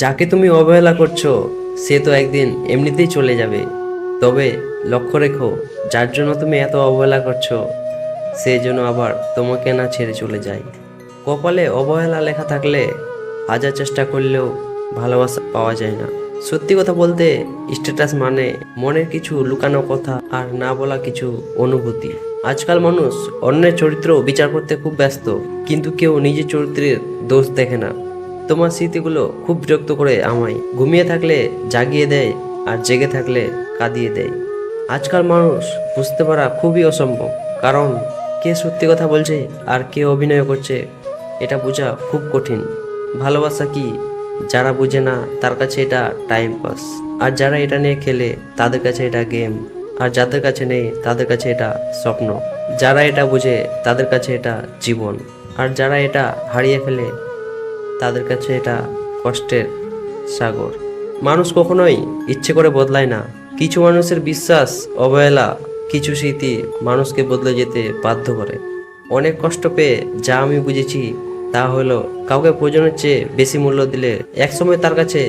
যাকে তুমি অবহেলা করছো সে তো একদিন এমনিতেই চলে যাবে। তবে লক্ষ্য রেখো, যার জন্য তুমি এত অবহেলা করছো সে যেন আবার তোমাকে না ছেড়ে চলে যায়। কপালে অবহেলা লেখা থাকলে হাজার চেষ্টা করলেও ভালোবাসা পাওয়া যায় না। সত্যি কথা বলতে, স্ট্যাটাস মানে মনের কিছু লুকানো কথা আর না বলা কিছু অনুভূতি। আজকাল মানুষ অন্যের চরিত্র বিচার করতে খুব ব্যস্ত, কিন্তু কেউ নিজের চরিত্রের দোষ দেখে না। তোমার স্মৃতিগুলো খুব বিরক্ত করে আমায়, ঘুমিয়ে থাকলে জাগিয়ে দেয় আর জেগে থাকলে কাঁদিয়ে দেয়। আজকাল মানুষ বুঝতে পারা খুবই অসম্ভব, কারণ কে সত্যি কথা বলছে আর কে অভিনয় করছে এটা বোঝা খুব কঠিন। ভালোবাসা কি যারা বুঝে না তার কাছে এটা টাইম পাস, আর যারা এটা নিয়ে খেলে তাদের কাছে এটা গেম, আর যাদের কাছে নেই তাদের কাছে এটা স্বপ্ন। যারা এটা বুঝে তাদের কাছে এটা জীবন, আর যারা এটা হারিয়ে ফেলে তাদের কাছে এটা কষ্টের সাগর। মানুষ কখনোই ইচ্ছে করে বদলায় না। কিছু মানুষের বিশ্বাস, অবহেলা, কিছু স্মৃতি মানুষকে বদলে যেতে বাধ্য করে। অনেক কষ্ট পেয়ে যা আমি বুঝেছি তা হলো, কাউকে প্রয়োজনের চেয়ে বেশি মূল্য দিলে একসময় তার কাছে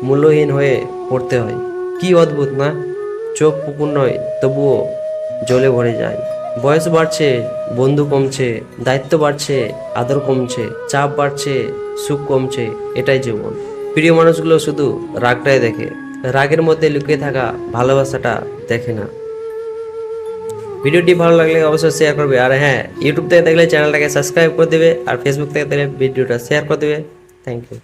মূল্যহীন হয়ে পড়তে হয়। কি অদ্ভুত না? চোখ পুকুর নয়, তবুও জলে ভরে যায়। বয়স বাড়ছে, বন্ধু কমছে, দায়িত্ব বাড়ছে, আদর কমছে, চাপ বাড়ছে, সুখ কমছে, এটাই জীবন। প্রিয় মানুষগুলো শুধু রাগটাই দেখে, রাগের মধ্যে লুকিয়ে থাকা ভালোবাসাটা দেখে না। ভিডিওটি ভালো লাগলে অবশ্যই শেয়ার করবে, আর হ্যাঁ, ইউটিউব থেকে দেখলে চ্যানেলটাকে সাবস্ক্রাইব করে দেবে, আর ফেসবুক থেকে দেখলে ভিডিওটা শেয়ার করে দেবে। Thank you.